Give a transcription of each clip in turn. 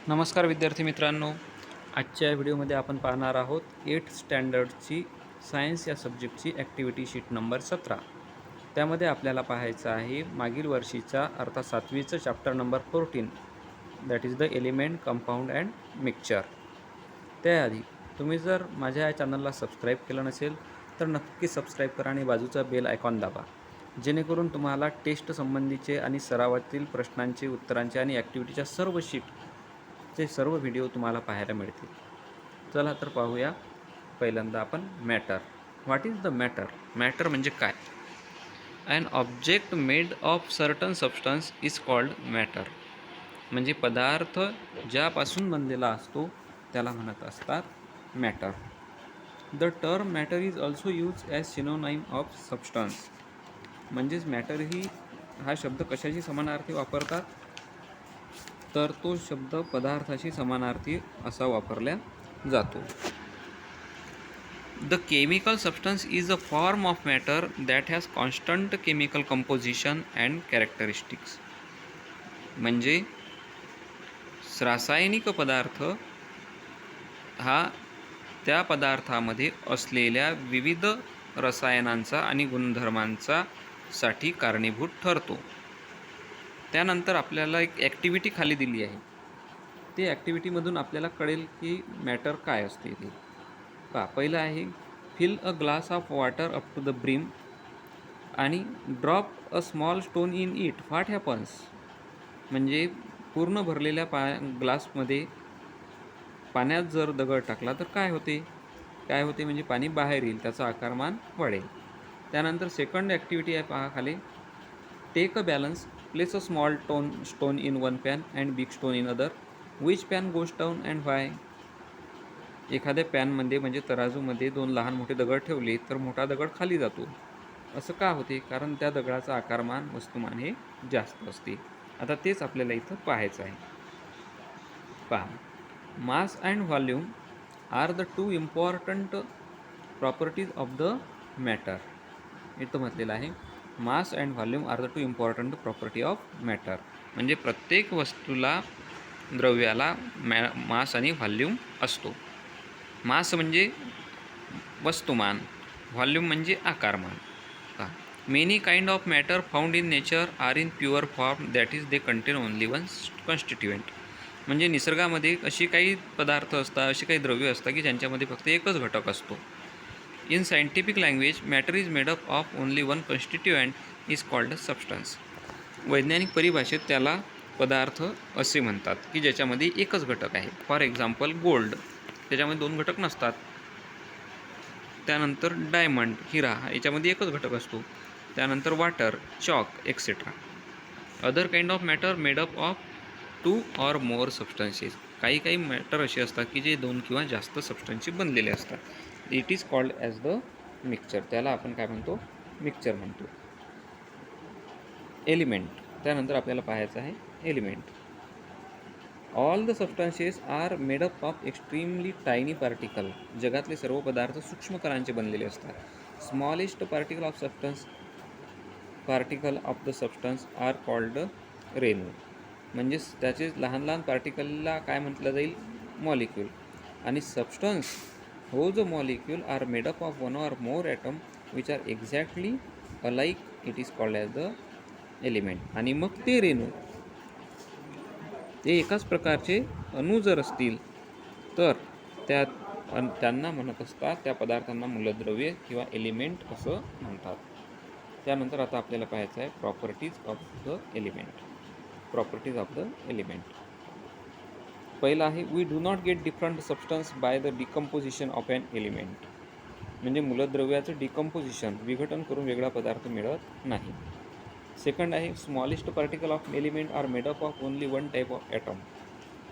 नमस्कार विद्यार्थी मित्रांनो, आजच्या व्हिडिओमध्ये आपण पाहणार आहोत 8th स्टँडर्डची सायन्स या सब्जेक्टची ॲक्टिव्हिटी शीट नंबर 17. त्यामध्ये आपल्याला पाहायचं आहे मागील वर्षीचा अर्थात 7वीचं chapter number 14 that is the element, compound and mixture. त्याआधी तुम्ही जर माझ्या या चॅनलला सबस्क्राईब केलं नसेल तर नक्की सबस्क्राईब करा आणि बाजूचा बेल आयकॉन दाबा, जेणेकरून तुम्हाला टेस्ट संबंधीचे आणि सरावातील प्रश्नांचे, उत्तरांचे आणि ॲक्टिव्हिटीच्या सर्व शीटचे सर्व व्हिडिओ तुम्हाला पाहायला मिळतील. चला तर पाहूया. पहिल्यांदा आपण matter. What is the matter? Matter म्हणजे काय? An object made of certain substance is called matter. म्हणजे पदार्थ ज्यापासून बनलेला असतो त्याला म्हणत असतात matter. The term matter is also use as synonym of substance. म्हणजेच मॅटर हा शब्द कशाशी समानार्थी वापरतात, तर तो शब्द पदार्थाशी समानार्थी असा वापरला जातो. The chemical substance is a form of matter that has constant chemical composition and characteristics. म्हणजे रासायनिक पदार्थ हा त्या पदार्थामध्ये असलेल्या विविध रसायनांचा आणि गुणधर्मांचा साठी कारणीभूत ठरतो. त्यानंतर आपल्याला एक ॲक्टिव्हिटी खाली दिली आहे. ते ॲक्टिव्हिटीमधून आपल्याला कळेल की मॅटर काय असते ते. पहिलं आहे fill a glass of water up to the brim आणि drop a small stone in it. What happens? म्हणजे पूर्ण भरलेल्या ग्लासमध्ये पाण्यात जर दगड टाकला तर काय होते? काय होते म्हणजे पाणी बाहेर येईल, त्याचा आकारमान वाढेल. त्यानंतर सेकंड ॲक्टिव्हिटी आहे पहा खाली. Take a balance, place a small stone in one pan and big stone in other. Which pan goes down and why? एखाद्या पॅनमध्ये म्हणजे तराजूमध्ये दोन लहान मोठे दगड ठेवले तर मोठा दगड खाली जातो. असं का होते? कारण त्या दगडाचं आकारमान, वस्तुमान हे जास्त असते. आता तेच आपल्याला इथं पाहायचं आहे. पहा, mass and volume are the two important properties of the matter. इथं म्हटलेलं आहे mass and volume are the two important property of matter. म्हणजे प्रत्येक वस्तूला, द्रव्याला मास आणि व्हॉल्यूम असतो. मास म्हणजे वस्तुमान, व्हॉल्यूम म्हणजे आकारमान. Many kind of matter found in nature are in pure form that is they contain only one constituent. म्हणजे निसर्गामध्ये अशी काही पदार्थ असतात, अशी काही द्रव्य असतात की ज्यांच्यामध्ये फक्त एकच घटक असतो. In scientific language matter is made up of only one constituent is called a substance. वैज्ञानिक परिभाषेत त्याला पदार्थ असे म्हणतात की ज्याच्यामध्ये एकच घटक आहे. फॉर एक्झाम्पल गोल्ड, त्याच्यामध्ये दोन घटक नसतात. त्यानंतर डायमंड, हिरा, याच्यामध्ये एकच घटक असतो. त्यानंतर water, chalk etcetera. Other kind of matter made up of 2 or more substances. काही मॅटर असे असतात की जे 2 किंवा जास्त सबस्टन्सचे बनलेले असतात. It is called as the mixture. त्याला आपण काय म्हणतो? मिक्सचर म्हणतो. एलिमेंट. त्यानंतर आपल्याला पाहायचं आहे element. All the substances are made up of extremely tiny particle. जगातले सर्व पदार्थ सूक्ष्म कणांचे बनलेले असतात. Smallest particle of the substance are called रेणू. म्हणजेच त्याचे लहान पार्टिकलला काय म्हटलं जाईल? मॉलिक्यूल. आणि सबस्टन्स हो जो molecule are made up of one or more atom which are exactly alike. It is called as the element. आणि मग ते रेणू, ते एकाच प्रकारचे अणू जर असतील तर त्यांना म्हणत असतात, त्या पदार्थांना मूलद्रव्ये किंवा एलिमेंट असं म्हणतात. त्यानंतर आता आपल्याला पाहायचं आहे properties of the element. Properties of the element. पहिला आहे we do not get different substance by the decomposition of an element. म्हणजे मूलद्रव्याचं डिकम्पोजिशन, विघटन करून वेगळा पदार्थ मिळत नाही. सेकंड आहे smallest particle of element are made up of only one type of atom.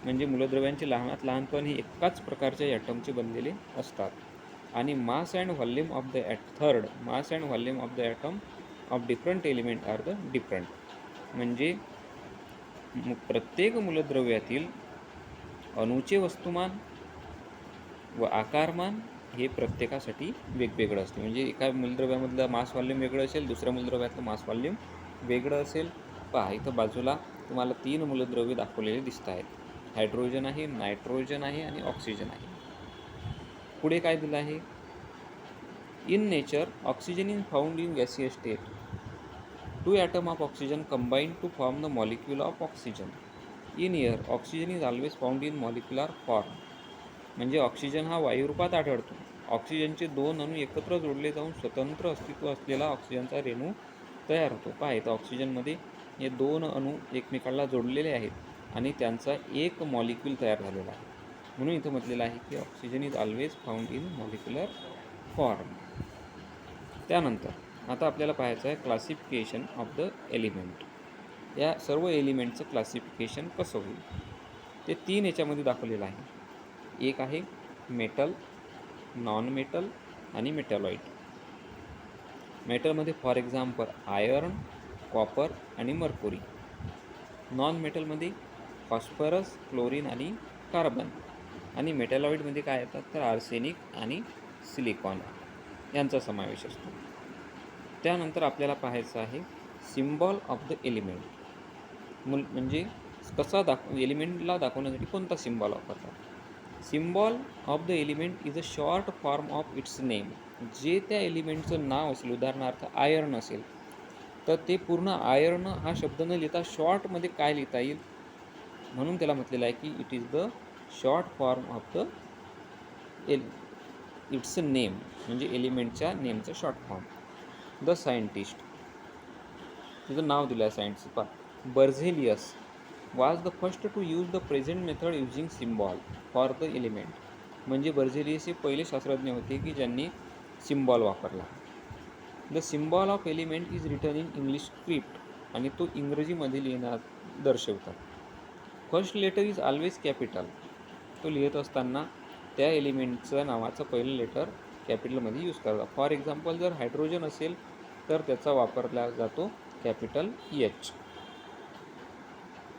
म्हणजे मूलद्रव्यांचे लहानात लहानपण हे एकाच प्रकारच्या ॲटमचे बनलेले असतात. आणि mass and volume of the mass and volume of the atom of different element are the different. म्हणजे प्रत्येक मूलद्रव्यातील अणूचे वस्तुमान व आकारमान हे प्रत्येकासाठी वेगवेगळं असते. म्हणजे एका मूलद्रव्यामधलं मास व्हॉल्यूम वेगळं असेल, दुसऱ्या मूलद्रव्यातलं मास व्हॉल्यूम वेगळं असेल. पहा इथं बाजूला तुम्हाला 3 मूलद्रव्ये दाखवलेली दिसत आहेत. हायड्रोजन आहे, नायट्रोजन आहे आणि ऑक्सिजन आहे. पुढे काय दिलं आहे? In nature oxygen is found in gaseous state. 2 atoms of oxygen combine to form the molecule of oxygen. In air, oxygen is always found in molecular form. म्हणजे ऑक्सिजन हा वायुरूपात आढळतो. ऑक्सिजनचे 2 अणू एकत्र जोडले जाऊन स्वतंत्र अस्तित्व असलेला ऑक्सिजनचा रेणू तयार होतो. पहा इथं ऑक्सिजनमध्ये हे 2 अणू एकमेकांना जोडलेले आहेत आणि त्यांचा एक मॉलिक्यूल तयार झालेला आहे. म्हणून इथं म्हटलेलं आहे की oxygen is always found in molecular form. त्यानंतर आता आपल्याला पाहायचं आहे क्लासिफिकेशन ऑफ द एलिमेंट. या सर्व एलिमेंटचं क्लासिफिकेशन कसं होईल ते 3 याच्यामध्ये दाखवलेलं आहे. एक आहे मेटल, नॉन मेटल आणि मेटॅलॉइड. मेटलमध्ये फॉर एक्झाम्पल आयर्न, कॉपर आणि मर्क्युरी. नॉन मेटलमध्ये फॉस्फरस, क्लोरीन आणि कार्बन. आणि मेटॅलॉइडमध्ये काय येतात तर आर्सेनिक आणि सिलिकॉन यांचा समावेश असतो. त्यानंतर आपल्याला पाहायचं आहे सिम्बॉल ऑफ द एलिमेंट. म्हणजे कसा एलिमेंटला दाखवण्यासाठी कोणता सिम्बॉल वापरतात. Symbol of the element is a short form of its name. जे त्या एलिमेंटचं नाव असेल, उदाहरणार्थ आयर्न असेल तर ते पूर्ण आयर्न हा शब्द न लिहिता शॉर्टमध्ये काय लिहिता येईल म्हणून त्याला म्हटलेलं आहे की it is the short form of the its name. म्हणजे एलिमेंटच्या नेमचं शॉर्ट फॉर्म. द सायंटिस्ट, तिचं नाव दिलं आहे सायंटिस्ट. पहा Berzelius was the first to use the present method using symbol for the element. म्हणजे बर्झेलियस हे पहिले शास्त्रज्ञ होते की ज्यांनी सिम्बॉल वापरला. The symbol of element is written in English script. आणि तो इंग्रजीमध्ये लिहिण्यात दर्शवतात. First letter is always capital. तो लिहित असताना त्या एलिमेंटचं नावाचं पहिलं लेटर कॅपिटलमध्ये यूज करतात. फॉर एक्झाम्पल जर हायड्रोजन असेल तर त्याचा वापरला जातो कॅपिटल एच.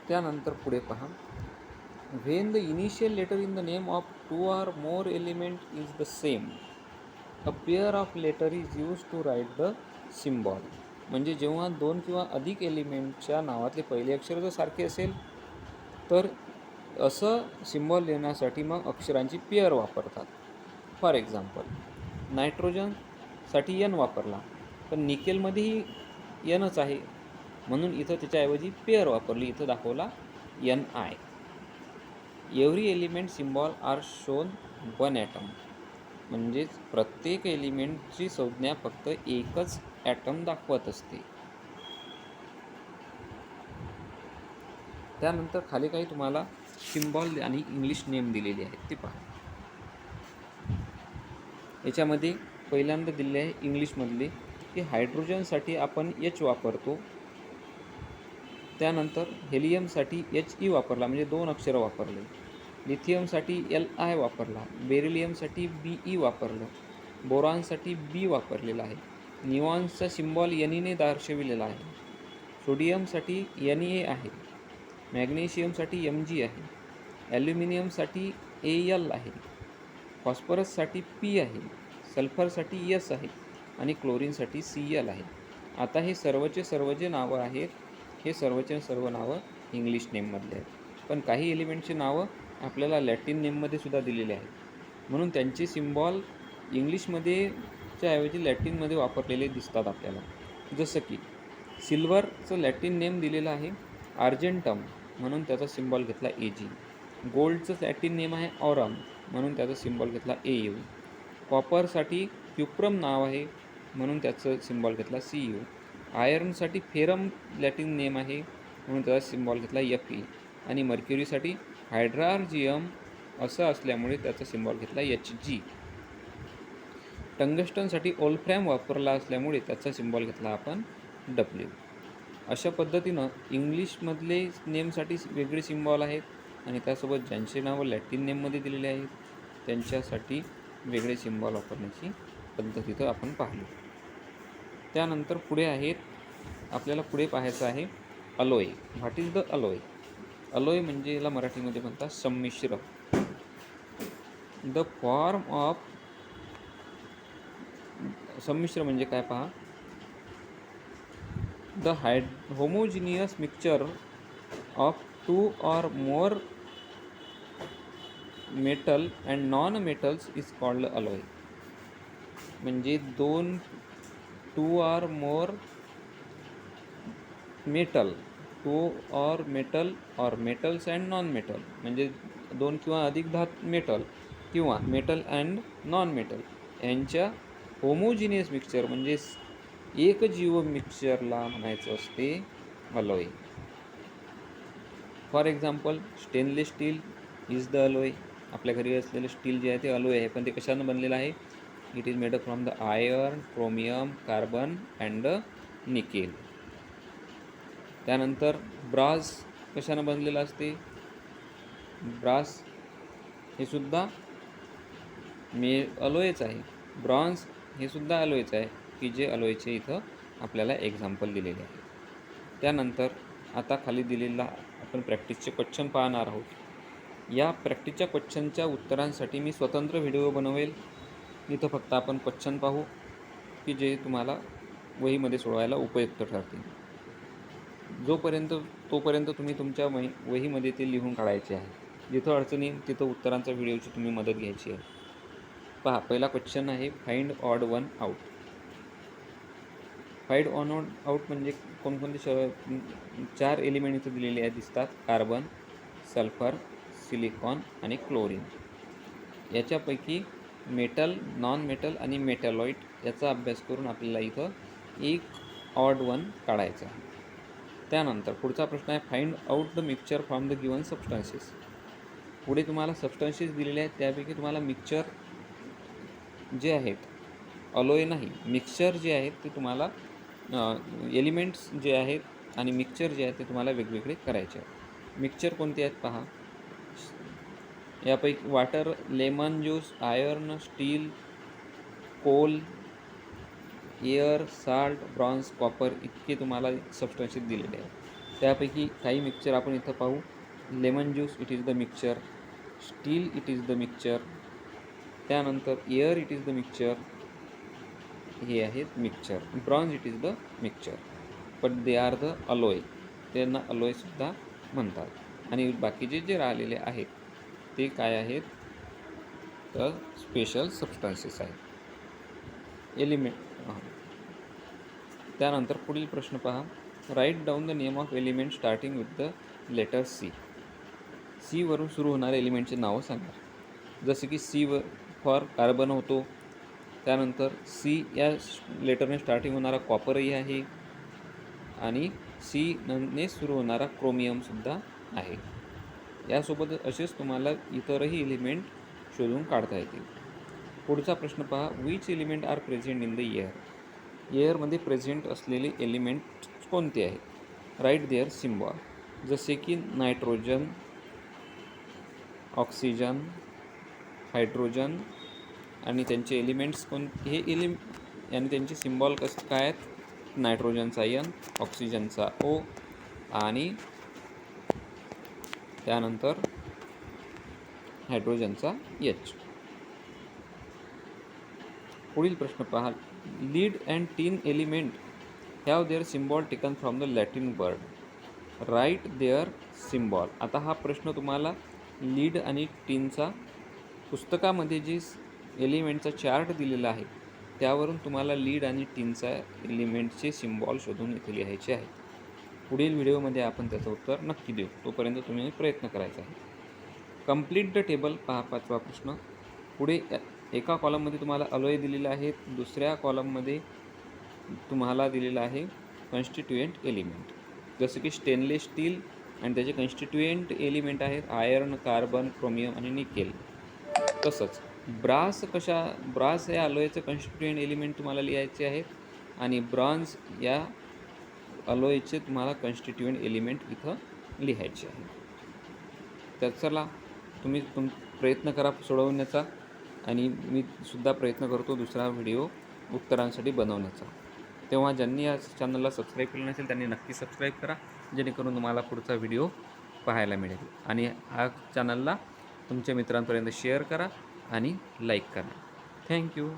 त्यानंतर पुढे पहा when the initial letter in the name of 2 or more element is the same, a pair of letter is use to write the symbol. म्हणजे जेव्हा 2 किंवा अधिक एलिमेंटच्या नावातले पहिले अक्षर जर सारखे असेल तर असं सिम्बॉल लिहिण्यासाठी मग अक्षरांची पेअर वापरतात. फॉर एक्झाम्पल नायट्रोजनसाठी एन वापरला पण निकेलमध्येही एनच आहे म्हणून इथं त्याच्याऐवजी पेअर वापरली. इथं दाखवला N I. Every element symbol are shown 1 atom. म्हणजेच प्रत्येक एलिमेंटची संज्ञा फक्त एकच ॲटम दाखवत असते. त्यानंतर खाली काही तुम्हाला सिम्बॉल आणि इंग्लिश नेम दिलेले आहेत ते पहा. याच्यामध्ये पहिल्यांदा दिले आहे इंग्लिशमधले की हायड्रोजनसाठी आपण एच वापरतो. त्यानंतर हेलियमसाठी HE वापरला म्हणजे 2 अक्षरं वापरले. लिथियमसाठी LI वापरला. बेरिलियमसाठी BE वापरलं. बोरॉनसाठी B वापरलेला आहे. निऑनचा सिम्बॉल Ne दर्शविलेला आहे. सोडियमसाठी Na आहे. मॅग्नेशियमसाठी Mg आहे. ॲल्युमिनियमसाठी Al आहे. फॉस्फरससाठी P आहे. सल्फरसाठी S आहे आणि क्लोरीनसाठी Cl आहे. आता हे सर्वचे सर्व जे नावं आहेत हे सर्वचे सर्व नावं इंग्लिश नेममधले आहेत. पण काही एलिमेंटची नावं आपल्याला लॅटिन नेममध्ये सुद्धा दिलेले आहेत म्हणून त्यांचे सिम्बॉल इंग्लिशमध्येच्या ऐवजी लॅटिनमध्ये वापरलेले दिसतात आपल्याला. जसं की सिल्वरचं लॅटिन नेम दिलेलं आहे आर्जेंटम म्हणून त्याचा सिम्बॉल घेतला Ag. गोल्डचं लॅटिन नेम आहे ऑरम म्हणून त्याचा सिम्बॉल घेतला Au. कॉपरसाठी क्युप्रम नाव आहे म्हणून त्याचं सिम्बॉल घेतला Cu. आयर्नसाठी फेरम लॅटिन नेम आहे म्हणून त्याचा सिम्बॉल घेतला Fe. आणि मर्क्युरीसाठी हायड्रार्जियम असं असल्यामुळे त्याचा सिम्बॉल घेतला Hg. टंगस्टनसाठी ओल्फ्रॅम वापरला असल्यामुळे त्याचा सिम्बॉल घेतला आपण W. अशा पद्धतीनं इंग्लिशमधले नेमसाठी वेगळे सिम्बॉल आहेत आणि त्यासोबत ज्यांचे नावं लॅटिन नेममध्ये दिलेले आहेत त्यांच्यासाठी वेगळे सिम्बॉल वापरण्याची पद्धत इथं आपण पाहिली. त्यानंतर पुढे आहेत आपल्याला पुढे पाहायचं आहे alloy. What is the alloy. Alloy म्हणजे याला मराठीमध्ये म्हणतात संमिश्र. द फॉर्म ऑफ संमिश्र म्हणजे काय पहा the homogeneous mixture of 2 or more metal and non metals is called alloy. म्हणजे two or more metal, two or metal or metals and non metal, म्हणजे 2 किंवा अधिक मेटल किंवा मेटल अँड नॉन मेटल यांच्या होमोजिनियस मिक्सचर म्हणजे एकजीव मिक्सचरला म्हणायचं असते alloy. For example stainless steel is the alloy. आपल्या घरी असलेलं स्टील जे आहे ते अलॉय आहे, पण ते कशानं बनलेलं आहे? It is made up from the iron, chromium, carbon and nickel. त्यानंतर ब्रास कशानं बनलेलं असते? ब्रास हे सुद्धा अलॉयच आहे. ब्रॉन्झ हे सुद्धा अलॉयच आहे, की जे अलॉयचे इथं आपल्याला एक्झाम्पल दिलेले आहे. त्यानंतर आता खाली दिलेला आपण प्रॅक्टिसचे क्वेश्चन पाहणार आहोत. या प्रॅक्टिसच्या क्वेश्चनच्या उत्तरांसाठी मी स्वतंत्र व्हिडिओ बनवेल. इथं फक्त आपण क्वेश्चन पाहू, की जे तुम्हाला वहीमध्ये सोडवायला उपयुक्त ठरतील. तोपर्यंत तुम्ही तुमच्या वहीमध्ये ते लिहून काढायचे आहे. जिथं अडचणी तिथं उत्तरांच्या व्हिडिओची तुम्ही मदत घ्यायची आहे. पहा, पहिला क्वेश्चन आहे find odd one out. Find on out म्हणजे कोणकोणते 4 एलिमेंट इथं दिलेले दिसतात: कार्बन, सल्फर, सिलिकॉन आणि क्लोरीन. याच्यापैकी मेटल, नॉन मेटल आणि मेटॅलॉइड याचा अभ्यास करून आपल्याला इथं एक ऑड वन काढायचा आहे. त्यानंतर पुढचा प्रश्न आहे find out the mixture from the given substances. पुढे तुम्हाला सबस्टन्सेस दिलेले आहेत, त्यापैकी तुम्हाला मिक्सचर जे आहेत, अलॉय नाही, मिक्सचर जे आहेत ते तुम्हाला एलिमेंट्स जे आहेत आणि मिक्सचर जे आहेत ते तुम्हाला वेगवेगळे करायचे आहेत. मिक्सचर कोणते आहेत पहा. यापैकी water, lemon juice, iron, steel, coal, air, salt, bronze, copper इतके तुम्हाला सबस्टन्सेस दिलेले आहेत. त्यापैकी काही मिक्सचर आपण इथं पाहू. Lemon juice it is the mixture, steel it is the mixture, त्यानंतर air it is the mixture, हे आहेत mixture. Bronze it is the mixture, but they are the alloy, त्यांना अलॉयसुद्धा म्हणतात. आणि बाकीचे जे राहिलेले आहेत ते काय आहेत? तर स्पेशल सबस्टन्सेस आहेत, एलिमेंट. त्यानंतर पुढील प्रश्न पहा. Write down the name of element starting with the letter C. C वरून सुरू होणाऱ्या एलिमेंटचे नावं सांगा. जसे की सी फॉर कार्बन होतो. त्यानंतर सी या लेटरने स्टार्टिंग होणारा कॉपरही आहे आणि सी ने सुरू होणारा क्रोमियमसुद्धा आहे. यासोबत असेच तुम्हाला इतरही एलिमेंट शोधून काढता येतील. पुढचा प्रश्न पहा. Which element are present in the air. एअरमध्ये प्रेझेंट असलेले एलिमेंट कोणते आहेत? Write their symbol. जसे की नायट्रोजन, ऑक्सिजन, हायड्रोजन आणि त्यांचे एलिमेंट्स हे आणि त्यांचे सिम्बॉल काय आहेत? नायट्रोजनचा N, ऑक्सिजनचा O आणि त्यानंतर हायड्रोजनचा H. पुढील प्रश्न पहा. Lead and tin element have their symbol taken from the Latin word. Write their symbol. आता हा प्रश्न तुम्हाला लीड आणि टीनचा पुस्तकामध्ये जी एलिमेंटचा चार्ट दिलेला आहे त्यावरून तुम्हाला लीड आणि टीनचा एलिमेंटचे सिम्बॉल शोधून इथे लिहायचे आहे. पुढील व्हिडिओमध्ये आपण त्याचं उत्तर नक्की देऊ. तोपर्यंत तुम्ही प्रयत्न करायचा आहे. Complete the table. पहा 5वा प्रश्न. पुढे एका कॉलममध्ये तुम्हाला अलॉय दिलेला आहे, दुसऱ्या कॉलममध्ये तुम्हाला दिलेला आहे कॉन्स्टिट्युएंट एलिमेंट. जसं की स्टेनलेस स्टील आणि त्याचे कॉन्स्टिट्युएंट एलिमेंट आहेत आयर्न, कार्बन, क्रोमियम आणि निकेल. तसंच ब्रास या अलॉयचं कॉन्स्टिट्युएंट एलिमेंट तुम्हाला लिहायचे आहेत आणि ब्रॉन्झ या अलॉयचे तुम्हाला कॉन्स्टिट्युएंट एलिमेंट इथं लिहायचे आहे. तर चला, तुम्ही प्रयत्न करा सोडवण्याचा आणि मी सुद्धा प्रयत्न करतो दुसरा व्हिडिओ उत्तरांसाठी बनवण्याचा. तेव्हा ज्यांनी या चॅनलला सबस्क्राईब केलं नसेल त्यांनी नक्की सबस्क्राईब करा, जेणेकरून तुम्हाला पुढचा व्हिडिओ पाहायला मिळेल. आणि हा चॅनलला तुमच्या मित्रांपर्यंत शेअर करा आणि लाईक करा. थँक्यू.